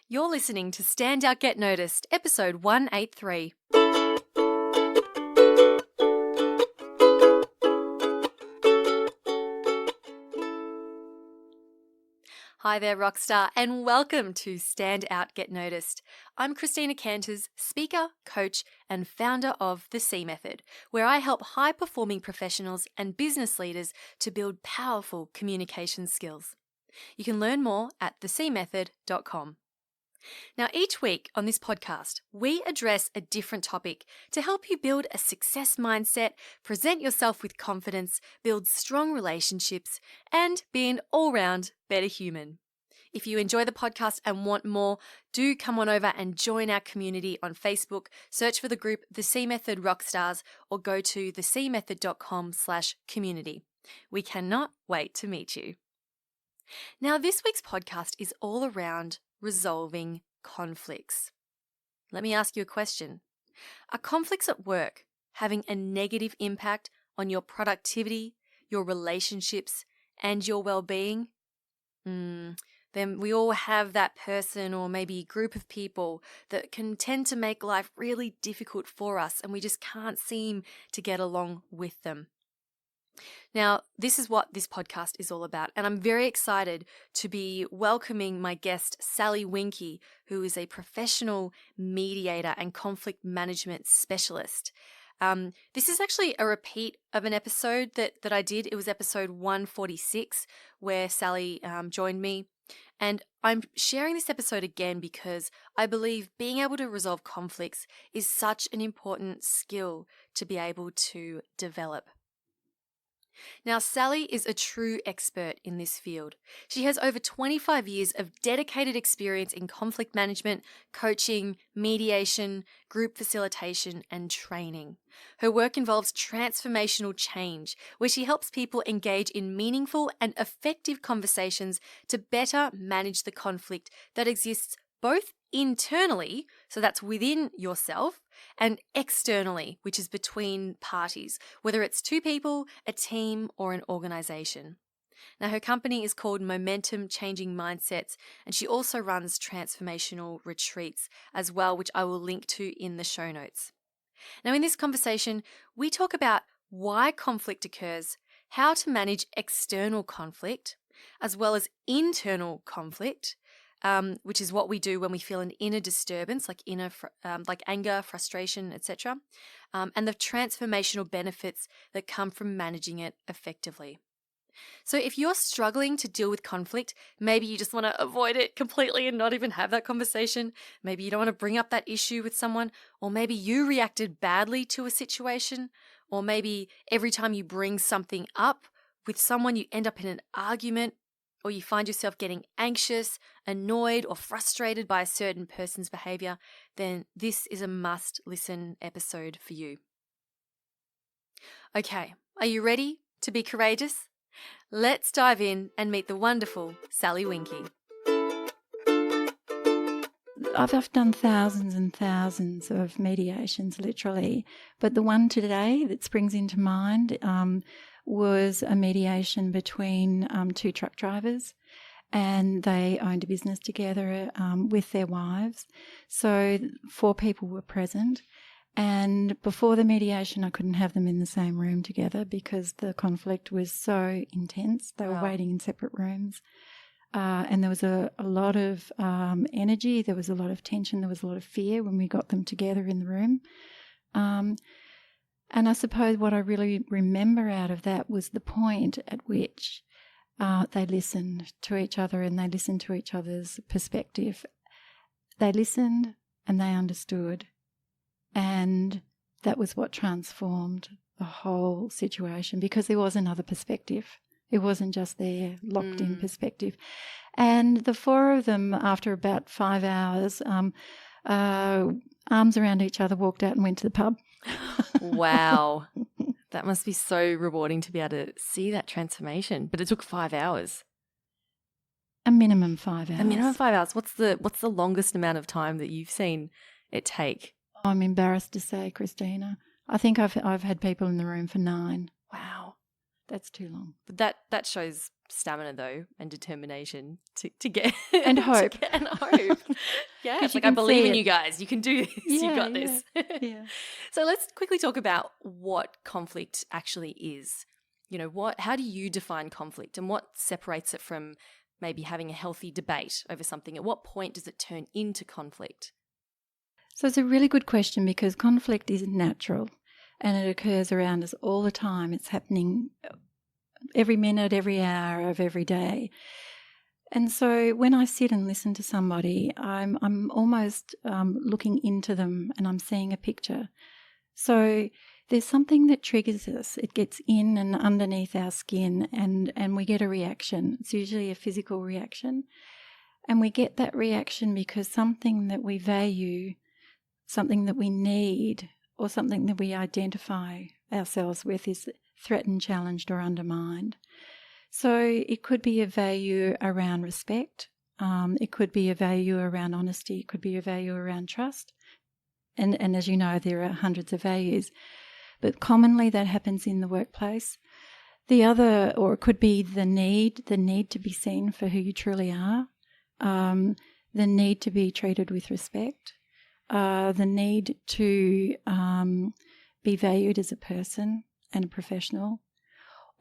You're listening to Stand Out Get Noticed, episode 183. Hi there, Rockstar, and welcome to Stand Out Get Noticed. I'm Christina Canters, speaker, coach, and founder of The C Method, where I help high-performing professionals and business leaders to build powerful communication skills. You can learn more at thecmethod.com. Now, each week on this podcast, we address a different topic to help you build a success mindset, present yourself with confidence, build strong relationships, and be an all-round better human. If you enjoy the podcast and want more, do come on over and join our community on Facebook. Search for the group The C Method Rockstars or go to thecmethod.com/community. We cannot wait to meet you. Now, this week's podcast is all around resolving conflicts. Let me ask you a question. Are conflicts at work having a negative impact on your productivity, your relationships, and your well-being? Then we all have that person or maybe group of people that can tend to make life really difficult for us, and we just can't seem to get along with them. Now, this is what this podcast is all about, and I'm very excited to be welcoming my guest, Sally Winky, who is a professional mediator and conflict management specialist. This is actually a repeat of an episode that I did. It was episode 146, where Sally joined me. And I'm sharing this episode again because I believe being able to resolve conflicts is such an important skill to be able to develop. Now, Sally is a true expert in this field. She has over 25 years of dedicated experience in conflict management, coaching, mediation, group facilitation, and training. Her work involves transformational change, where she helps people engage in meaningful and effective conversations to better manage the conflict that exists both internally, so that's within yourself, and externally, which is between parties, whether it's two people, a team, or an organization. Now, her company is called Momentum Changing Mindsets, and she also runs transformational retreats as well, which I will link to in the show notes. Now, in this conversation, we talk about why conflict occurs, how to manage external conflict, as well as internal conflict, which is what we do when we feel an inner disturbance, like like anger, frustration, etc., and the transformational benefits that come from managing it effectively. So if you're struggling to deal with conflict, maybe you just want to avoid it completely and not even have that conversation. Maybe you don't want to bring up that issue with someone, or maybe you reacted badly to a situation, or maybe every time you bring something up with someone, you end up in an argument, or you find yourself getting anxious, annoyed, or frustrated by a certain person's behavior, then this is a must-listen episode for you. Okay, are you ready to be courageous? Let's dive in and meet the wonderful Sally Winky. I've done thousands and thousands of mediations, literally, but the one today that springs into mind was a mediation between two truck drivers, and they owned a business together with their wives. So 4 people were present, and before the mediation I couldn't have them in the same room together because the conflict was so intense. They were waiting in separate rooms. And there was a lot of energy, there was a lot of tension, there was a lot of fear when we got them together in the room. And I suppose what I really remember out of that was the point at which they listened to each other and they listened to each other's perspective. They listened and they understood. And that was what transformed the whole situation, because there was another perspective. It wasn't just their locked-in perspective. And the 4 of them, after about 5 hours, arms around each other, walked out and went to the pub. Wow. That must be so rewarding to be able to see that transformation. But it took 5 hours. A minimum 5 hours. A minimum 5 hours. What's the longest amount of time that you've seen it take? I'm embarrassed to say, Christina. I think I've had people in the room for 9. Wow. That's too long. But that shows stamina though and determination to get and hope. and hope. Yeah, it's you like I can believe see in it. you guys. You can do this. You Yeah, got this. Yeah. So let's quickly talk about what conflict actually is. How do you define conflict, and what separates it from maybe having a healthy debate over something? At what point does it turn into conflict? So it's a really good question, because conflict is natural and it occurs around us all the time. It's happening every minute, every hour of every day. And so when I sit and listen to somebody, I'm almost looking into them, and I'm seeing a picture. So there's something that triggers us. It gets in and underneath our skin, and we get a reaction. It's usually a physical reaction. And we get that reaction because something that we value, something that we need, or something that we identify ourselves with is threatened, challenged, or undermined. So it could be a value around respect. It could be a value around honesty. It could be a value around trust. And as you know, there are hundreds of values. But commonly that happens in the workplace. The other, or it could be the need to be seen for who you truly are, the need to be treated with respect, the need to be valued as a person and a professional.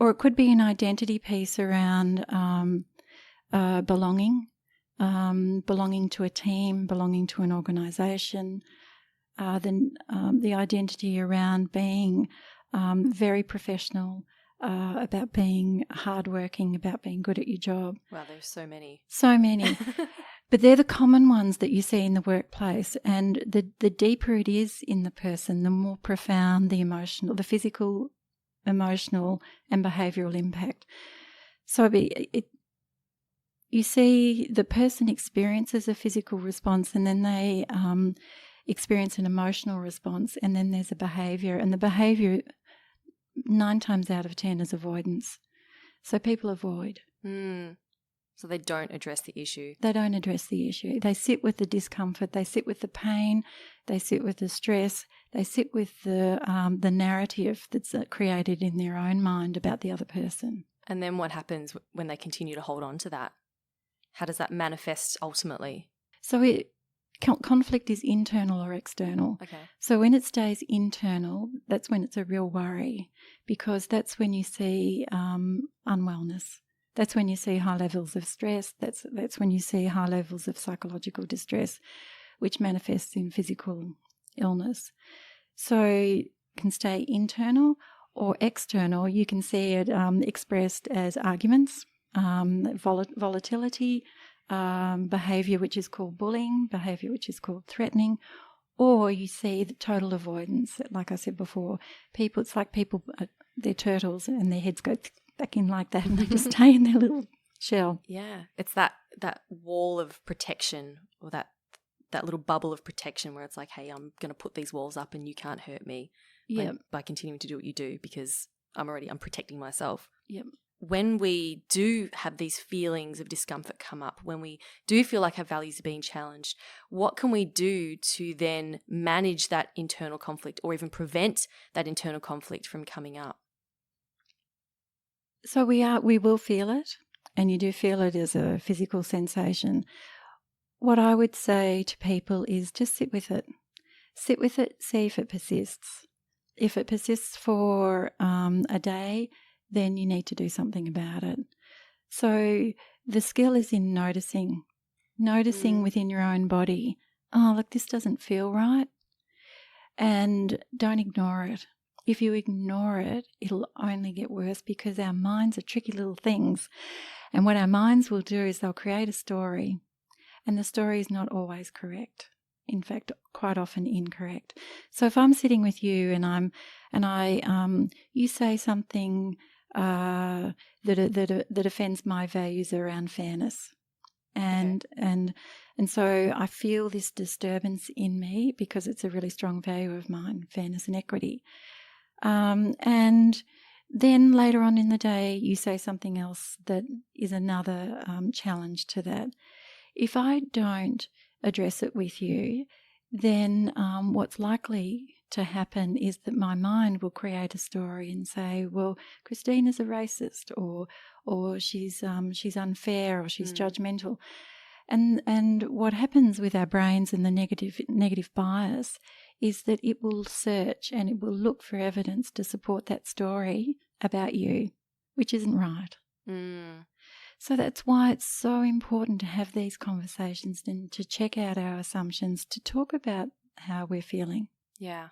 Or it could be an identity piece around belonging, belonging to a team, belonging to an organisation, the identity around being very professional, about being hardworking, about being good at your job. Wow, there's so many. So many. But they're the common ones that you see in the workplace. And the deeper it is in the person, the more profound the emotional, the physical, emotional and behavioural impact. So you see the person experiences a physical response, and then they experience an emotional response, and then there's a behaviour. And the behaviour 9 times out of 10 is avoidance. So people avoid. So they don't address the issue. They don't address the issue. They sit with the discomfort. They sit with the pain. They sit with the stress. They sit with the narrative that's created in their own mind about the other person. And then what happens when they continue to hold on to that? How does that manifest ultimately? So conflict is internal or external. Okay. So when it stays internal, that's when it's a real worry, because that's when you see unwellness. That's when you see high levels of stress. That's when you see high levels of psychological distress, which manifests in physical illness. So it can stay internal or external. You can see it expressed as arguments, volatility, behaviour which is called bullying, behaviour which is called threatening, or you see the total avoidance. Like I said before, it's like people, they're turtles and their heads go back in like that, and they just stay in their little shell. Yeah, it's that wall of protection, or that little bubble of protection where it's like, hey, I'm going to put these walls up and you can't hurt me by continuing to do what you do, because I'm protecting myself. Yep. When we do have these feelings of discomfort come up, when we do feel like our values are being challenged, what can we do to then manage that internal conflict, or even prevent that internal conflict from coming up? So we will feel it, and you do feel it as a physical sensation. What I would say to people is just sit with it. Sit with it, see if it persists. If it persists for a day, then you need to do something about it. So the skill is in noticing within your own body, oh, look, this doesn't feel right. And don't ignore it. If you ignore it, it'll only get worse, because our minds are tricky little things. And what our minds will do is they'll create a story, and the story is not always correct. In fact, quite often incorrect. So if I'm sitting with you and you say something that offends my values around fairness, and so I feel this disturbance in me because it's a really strong value of mine, fairness and equity. And then later on in the day, you say something else that is another challenge to that. If I don't address it with you, then what's likely to happen is that my mind will create a story and say, well, Christina's a racist, or she's unfair, or she's judgmental. And what happens with our brains and the negative bias is that it will search and it will look for evidence to support that story about you, which isn't right. So that's why it's so important to have these conversations and to check out our assumptions, to talk about how we're feeling. Yeah.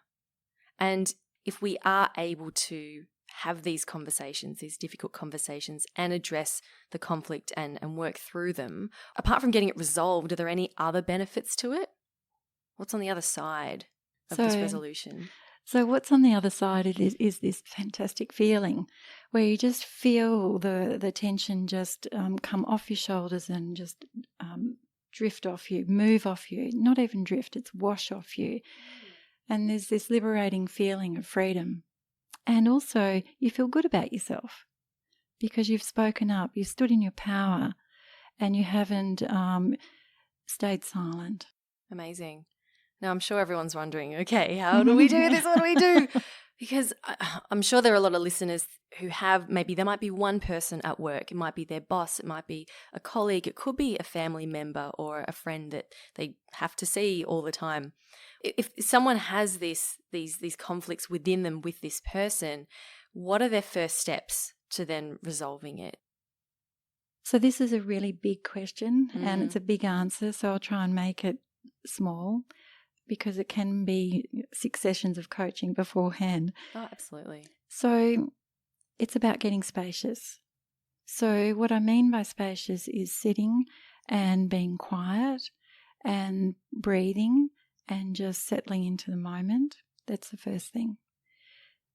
And if we are able to have these conversations, these difficult conversations, and address the conflict and work through them, apart from getting it resolved, are there any other benefits to it? What's on the other side of this resolution? So what's on the other side is this fantastic feeling where you just feel the tension just come off your shoulders and just drift off you, move off you. Not even drift, it's wash off you. And there's this liberating feeling of freedom. And also you feel good about yourself because you've spoken up, you've stood in your power, and you haven't stayed silent. Amazing. Now, I'm sure everyone's wondering, okay, how do we do this? What do we do? Because I'm sure there are a lot of listeners who have, maybe there might be one person at work. It might be their boss. It might be a colleague. It could be a family member or a friend that they have to see all the time. If someone has these conflicts within them with this person, what are their first steps to then resolving it? So this is a really big question and it's a big answer. So I'll try and make it small, because it can be 6 sessions of coaching beforehand. Oh, absolutely. So it's about getting spacious. So what I mean by spacious is sitting and being quiet and breathing and just settling into the moment. That's the first thing.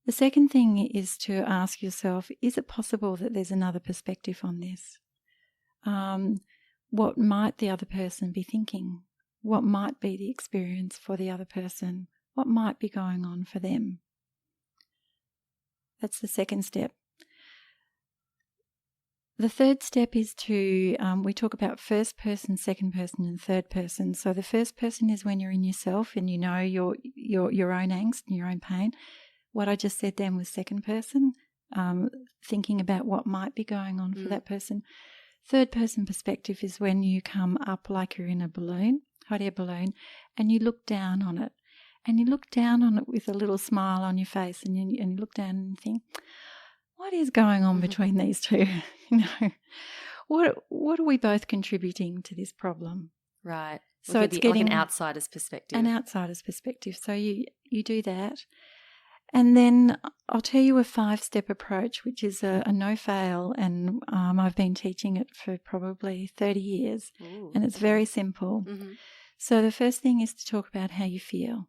The second thing is to ask yourself, is it possible that there's another perspective on this? What might the other person be thinking? What might be the experience for the other person? What might be going on for them? That's the second step. The third step is to, we talk about first person, second person, and third person. So the first person is when you're in yourself and you know your own angst and your own pain. What I just said then was second person, thinking about what might be going on for that person. Third person perspective is when you come up like you're in a balloon, hot air balloon, and you look down on it. And you look down on it with a little smile on your face, and you look down and think, what is going on between these two? What are we both contributing to this problem? Right. So it's getting like an outsider's perspective. An outsider's perspective. So you do that. And then I'll tell you a 5-step approach, which is a no-fail, and I've been teaching it for probably 30 years. Ooh, and it's very simple. So the first thing is to talk about how you feel.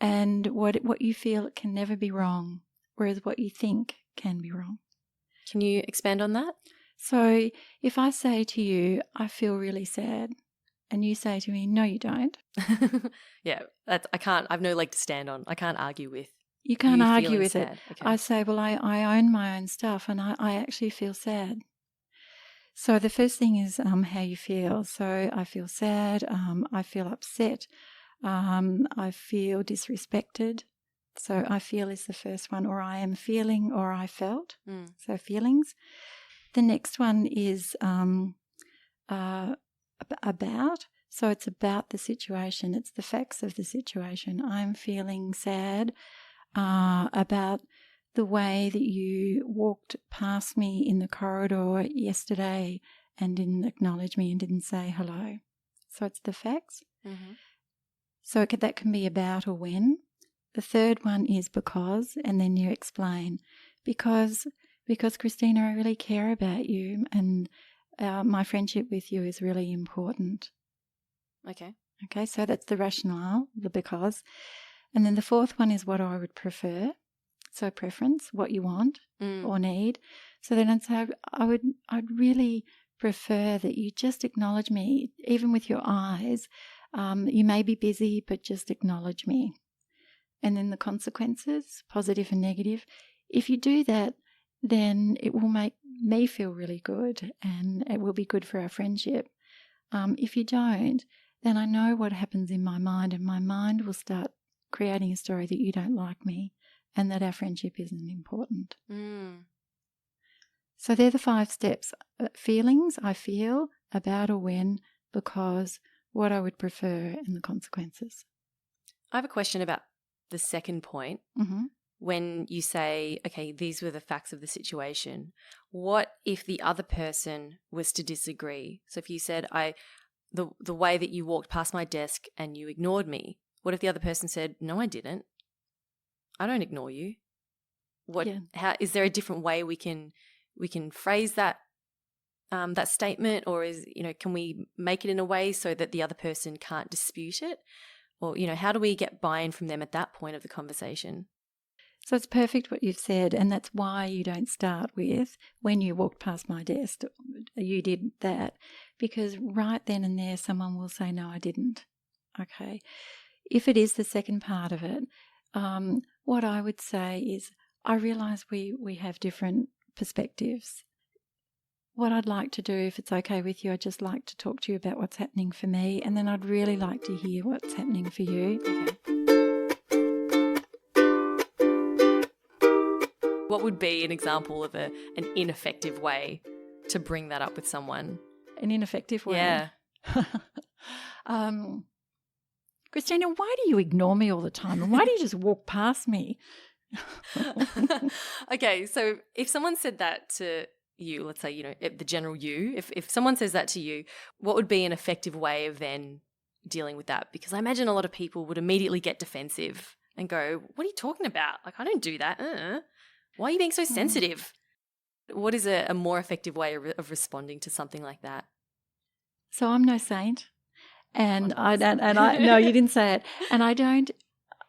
And what you feel can never be wrong, whereas what you think can be wrong. Can you expand on that? So if I say to you, I feel really sad, and you say to me, no, you don't. Yeah, I've no leg to stand on. I can't argue with. You can't argue feeling with sad. it. Okay. I say, well, I own my own stuff, and I actually feel sad. So the first thing is how you feel. So I feel sad, I feel upset, I feel disrespected. So I feel is the first one, or I am feeling, or I felt. So feelings. The next one is about. So it's about the situation. It's the facts of the situation. I'm feeling sad about the way that you walked past me in the corridor yesterday and didn't acknowledge me and didn't say hello. So it's the facts. So that can be about or when. The third one is because, and then you explain. Because Christina, I really care about you, and my friendship with you is really important. Okay, so that's the rationale, the because. And then the fourth one is what I would prefer. So preference, what you want or need. So then I'd say I'd really prefer that you just acknowledge me, even with your eyes. You may be busy, but just acknowledge me. And then the consequences, positive and negative. If you do that, then it will make me feel really good and it will be good for our friendship. If you don't, then I know what happens in my mind, and my mind will start creating a story that you don't like me and that our friendship isn't important. So they're the 5 steps. Feelings I feel, about or when, because, what I would prefer, and the consequences. I have a question about the second point. Mm-hmm. When you say, okay, these were the facts of the situation, what if the other person was to disagree? So if you said, the way that you walked past my desk and you ignored me, what if the other person said, no, I didn't? I don't ignore you. How is there a different way we can phrase that that statement, or can we make it in a way so that the other person can't dispute it? Or, how do we get buy-in from them at that point of the conversation? So it's perfect what you've said, and that's why you don't start with, when you walked past my desk, you did that, because right then and there someone will say, no, I didn't. Okay. If it is the second part of it, what I would say is, I realise we have different perspectives. What I'd like to do, if it's okay with you, I'd just like to talk to you about what's happening for me, and then I'd really like to hear what's happening for you. Okay. What would be an example of an ineffective way to bring that up with someone? An ineffective way? Yeah. Christina, why do you ignore me all the time? And why do you just walk past me? Okay, so if someone said that to you, let's say, the general you, if someone says that to you, what would be an effective way of then dealing with that? Because I imagine a lot of people would immediately get defensive and go, what are you talking about? Like, I don't do that. Why are you being so sensitive? What is a more effective way of responding to something like that? So I'm no saint, and I no, you didn't say it, and I don't.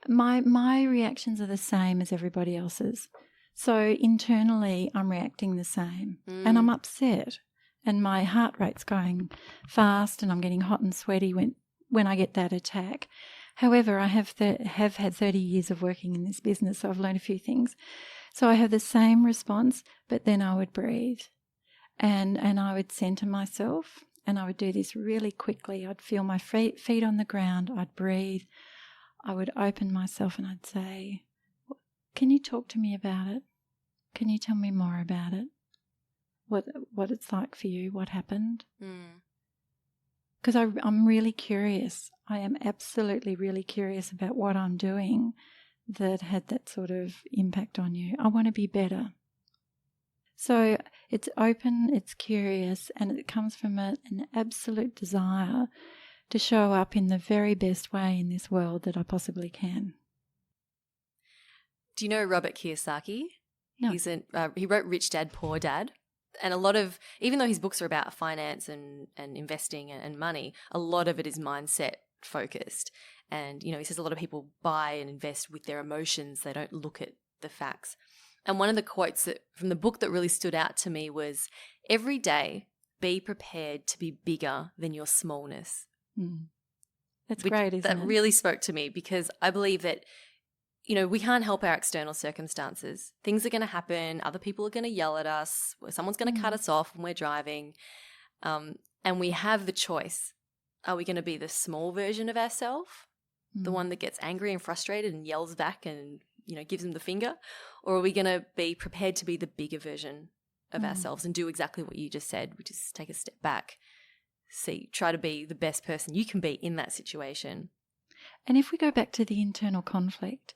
My reactions are the same as everybody else's. So internally, I'm reacting the same, and I'm upset, and my heart rate's going fast, and I'm getting hot and sweaty when I get that attack. However, I have had 30 years of working in this business, so I've learned a few things. So I have the same response, but then I would breathe, and I would center myself, and I would do this really quickly. I'd feel my feet on the ground. I'd breathe. I would open myself, and I'd say, can you talk to me about it? Can you tell me more about it? What it's like for you? What happened? Because I'm really curious. I am absolutely really curious about what I'm doing that had that sort of impact on you. I want to be better. So it's open, it's curious, and it comes from an absolute desire to show up in the very best way in this world that I possibly can. Do you know Robert Kiyosaki? No. He wrote Rich Dad, Poor Dad. And a lot of, even though his books are about finance and investing and money, a lot of it is mindset focused. And, he says a lot of people buy and invest with their emotions. They don't look at the facts. And one of the quotes from the book that really stood out to me was, every day, be prepared to be bigger than your smallness. That's great, isn't it? That really spoke to me, because I believe that, we can't help our external circumstances. Things are going to happen. Other people are going to yell at us. Someone's going to cut us off when we're driving. And we have the choice. Are we going to be the small version of ourselves, the one that gets angry and frustrated and yells back and, gives them the finger? Or are we going to be prepared to be the bigger version of ourselves and do exactly what you just said, which is take a step back, try to be the best person you can be in that situation? And if we go back to the internal conflict,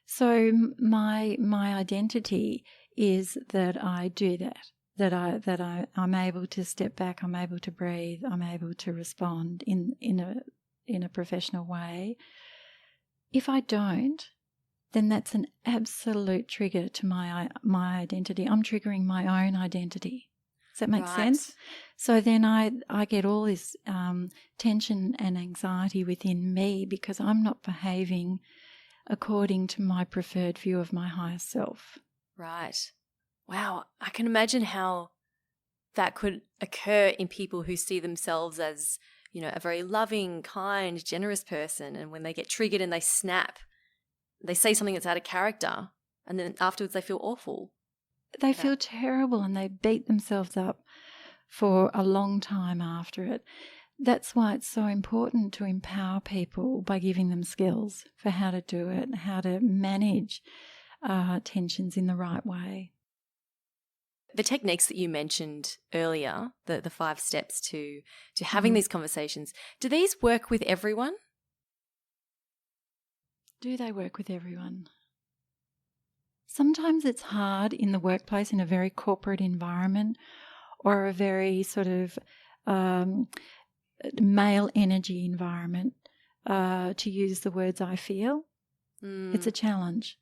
so my identity is that I do that I'm able to step back, I'm able to breathe, I'm able to respond in a professional way. If I don't, then that's an absolute trigger to my identity. I'm triggering my own identity. Does that make sense? So then I get all this tension and anxiety within me because I'm not behaving according to my preferred view of my higher self. Right. Wow. I can imagine how that could occur in people who see themselves as, a very loving, kind, generous person. And when they get triggered and they snap, they say something that's out of character, and then afterwards they feel awful. They feel terrible and they beat themselves up for a long time after it. That's why it's so important to empower people by giving them skills for how to do it, how to manage tensions in the right way. The techniques that you mentioned earlier, the 5 steps to having these conversations, do these work with everyone? Do they work with everyone? Sometimes it's hard in the workplace, in a very corporate environment or a very sort of male energy environment to use the words I feel. It's a challenge.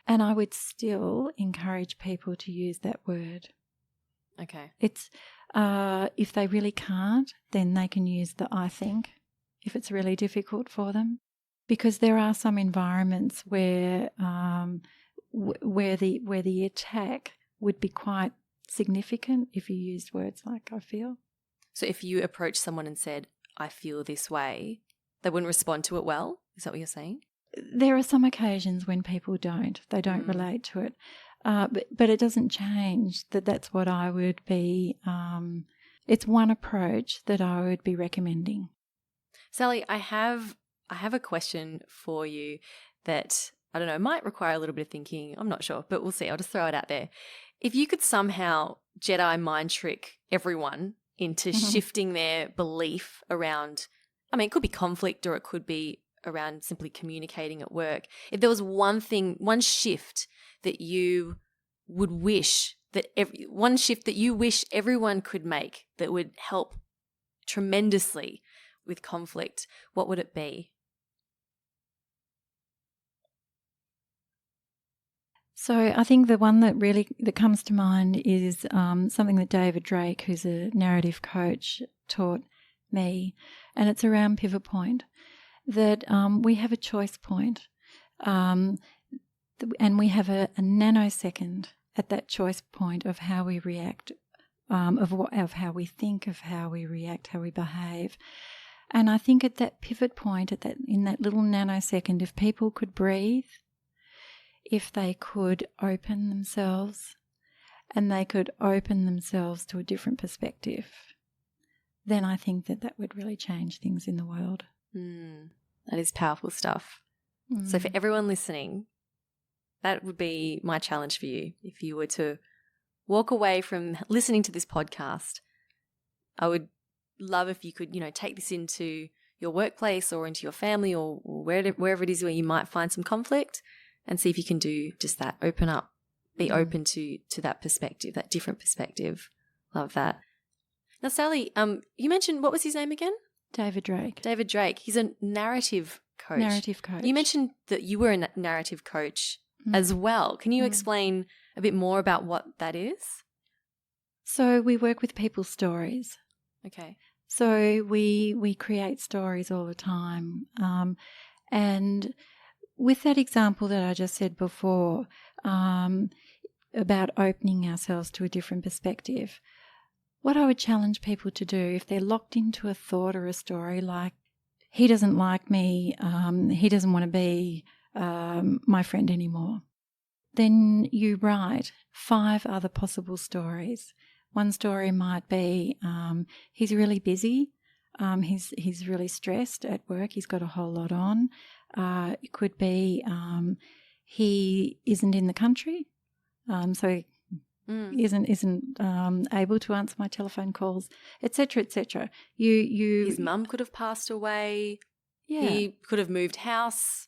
And I would still encourage people to use that word. Okay. It's if they really can't, then they can use the I think if it's really difficult for them. Because there are some environments where the attack would be quite significant if you used words like I feel. So if you approach someone and said, I feel this way, they wouldn't respond to it well? Is that what you're saying? There are some occasions when people don't. They don't relate to it. But it doesn't change that that's what I would be it's one approach that I would be recommending. Sally, I have a question for you that, I don't know, might require a little bit of thinking. I'm not sure, but we'll see. I'll just throw it out there. If you could somehow Jedi mind trick everyone into shifting their belief around, I mean, it could be conflict or it could be around simply communicating at work. If there was one shift that you would wish that one shift that you wish everyone could make that would help tremendously with conflict, what would it be? So I think the one that comes to mind is something that David Drake, who's a narrative coach, taught me, and it's around pivot point, that we have a choice point, and we have a nanosecond at that choice point of how we react, of how we think, of how we react, how we behave. And I think at that pivot point, in that little nanosecond, if people could breathe, if they could open themselves and they could open themselves to a different perspective, then I think that would really change things in the world. That is powerful stuff. So for everyone listening, that would be my challenge for you. If you were to walk away from listening to this podcast, I would love if you could, take this into your workplace or into your family or wherever it is where you might find some conflict, and see if you can do just that. Open up, be open to that perspective, that different perspective. Love that. Now, Sally, you mentioned, what was his name again? David Drake. David Drake. He's a narrative coach. Narrative coach. You mentioned that you were a narrative coach as well. Can you explain a bit more about what that is? So we work with people's stories. Okay. So we create stories all the time. And with that example that I just said before, about opening ourselves to a different perspective, what I would challenge people to do if they're locked into a thought or a story like, he doesn't like me, he doesn't want to be my friend anymore, then you write 5 other possible stories. One story might be he's really busy, he's really stressed at work, he's got a whole lot on. It could be he isn't in the country, so isn't able to answer my telephone calls, etc., etc. His mum could have passed away. Yeah. He could have moved house.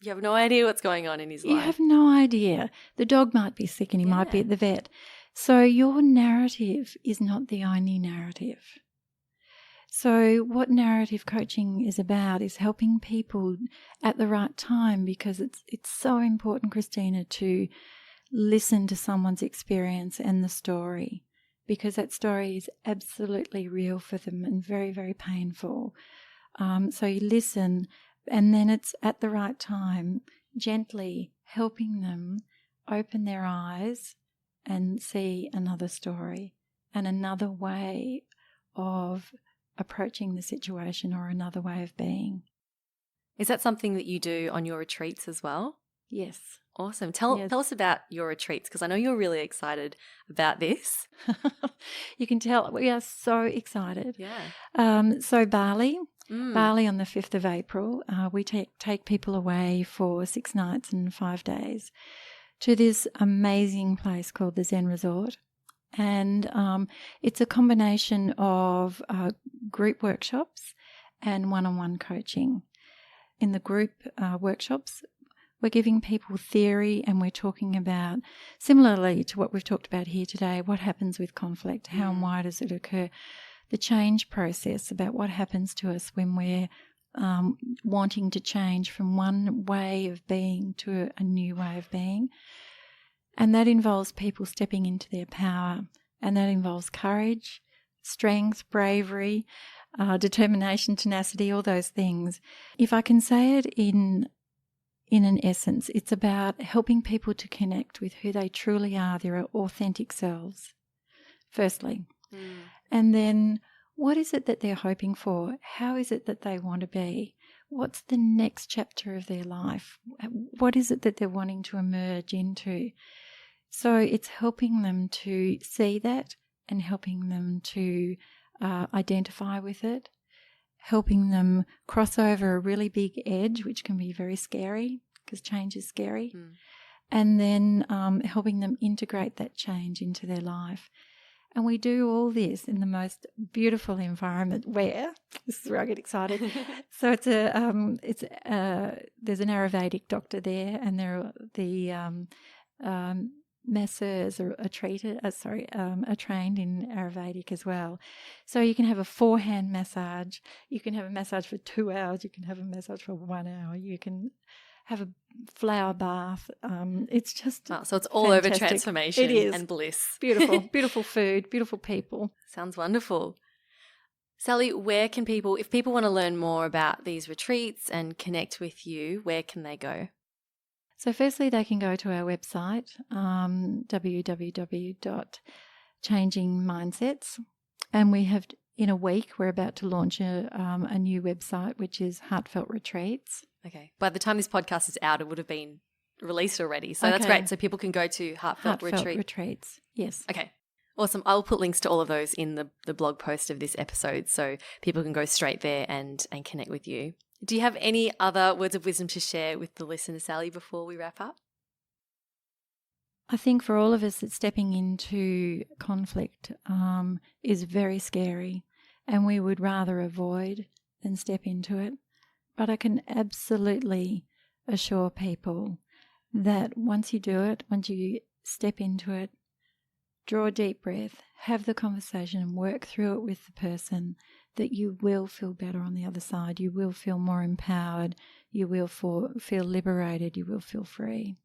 You have no idea what's going on in his life. You have no idea. The dog might be sick and he might be at the vet. So your narrative is not the only narrative. So what narrative coaching is about is helping people at the right time, because it's so important, Christina, to listen to someone's experience and the story, because that story is absolutely real for them and very, very painful. So you listen, and then it's at the right time, gently helping them open their eyes and see another story and another way of approaching the situation or another way of being. Is that something that you do on your retreats as well? Yes. Awesome. Tell us about your retreats, because I know you're really excited about this. You can tell we are so excited. Yeah. So Bali on the 5th of April, we take people away for 6 nights and 5 days to this amazing place called the Zen Resort. And it's a combination of group workshops and one-on-one coaching. In the group workshops, we're giving people theory, and we're talking about, similarly to what we've talked about here today, what happens with conflict, how and why does it occur, the change process, about what happens to us when we're wanting to change from one way of being to a new way of being. And that involves people stepping into their power, and that involves courage, strength, bravery, determination, tenacity, all those things. If I can say it in an essence, it's about helping people to connect with who they truly are, their authentic selves, firstly. And then what is it that they're hoping for? How is it that they want to be? What's the next chapter of their life? What is it that they're wanting to emerge into? So it's helping them to see that and helping them to identify with it, helping them cross over a really big edge, which can be very scary because change is scary, and then helping them integrate that change into their life. And we do all this in the most beautiful environment where, this is where I get excited. So it's there's an Ayurvedic doctor there, and there are the masseurs are trained in Ayurvedic as well. So you can have a 4-hand massage, you can have a massage for 2 hours, you can have a massage for 1 hour, you can have a flower bath. It's just so it's all fantastic. over transformation it is. and bliss. Beautiful food, beautiful people. Sounds wonderful. Sally, where can people, if people want to learn more about these retreats and connect with you, where can they go? So firstly, they can go to our website, www.changingmindsets. And we have, in a week, we're about to launch a new website, which is Heartfelt Retreats. Okay. By the time this podcast is out, it would have been released already. So that's great. So people can go to Heartfelt Retreats. Yes. Okay. Awesome. I'll put links to all of those in the blog post of this episode so people can go straight there and connect with you. Do you have any other words of wisdom to share with the listener, Sally, before we wrap up? I think for all of us that stepping into conflict is very scary, and we would rather avoid than step into it. But I can absolutely assure people that once you do it, once you step into it, draw a deep breath, have the conversation and work through it with the person, that you will feel better on the other side. You will feel more empowered. You will feel liberated. You will feel free.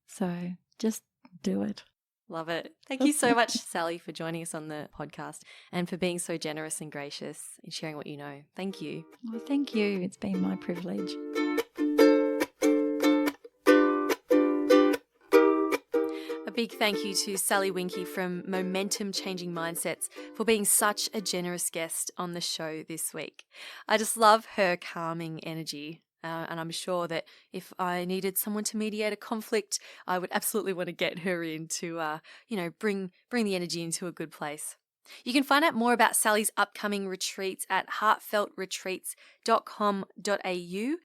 So just do it. Love it. Thank you so much, Sally, for joining us on the podcast and for being so generous and gracious in sharing what you know. Thank you. Well, thank you. It's been my privilege. A big thank you to Sally Winky from Momentum Changing Mindsets for being such a generous guest on the show this week. I just love her calming energy. And I'm sure that if I needed someone to mediate a conflict, I would absolutely want to get her in to, bring the energy into a good place. You can find out more about Sally's upcoming retreats at heartfeltretreats.com.au.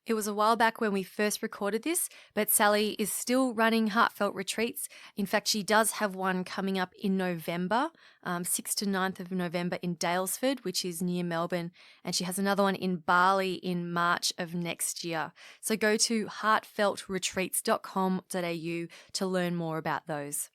It was a while back when we first recorded this, but Sally is still running Heartfelt Retreats. In fact, she does have one coming up in November, 6th to 9th of November in Daylesford, which is near Melbourne. And she has another one in Bali in March of next year. So go to heartfeltretreats.com.au to learn more about those.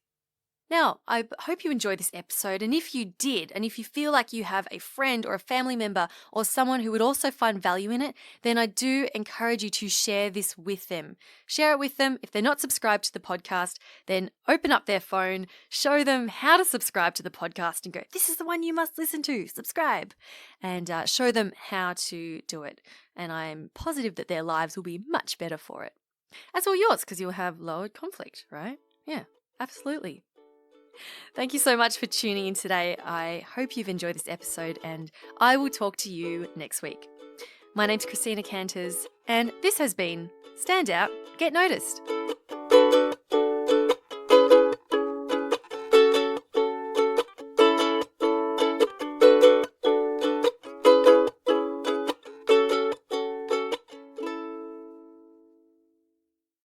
Now, I hope you enjoyed this episode, and if you did, and if you feel like you have a friend or a family member or someone who would also find value in it, then I do encourage you to share this with them. Share it with them. If they're not subscribed to the podcast, then open up their phone, show them how to subscribe to the podcast and go, this is the one you must listen to, subscribe, and show them how to do it. And I'm positive that their lives will be much better for it. As will yours, because you'll have lowered conflict, right? Yeah, absolutely. Thank you so much for tuning in today. I hope you've enjoyed this episode, and I will talk to you next week. My name's Christina Canters. And this has been Stand Out, Get Noticed.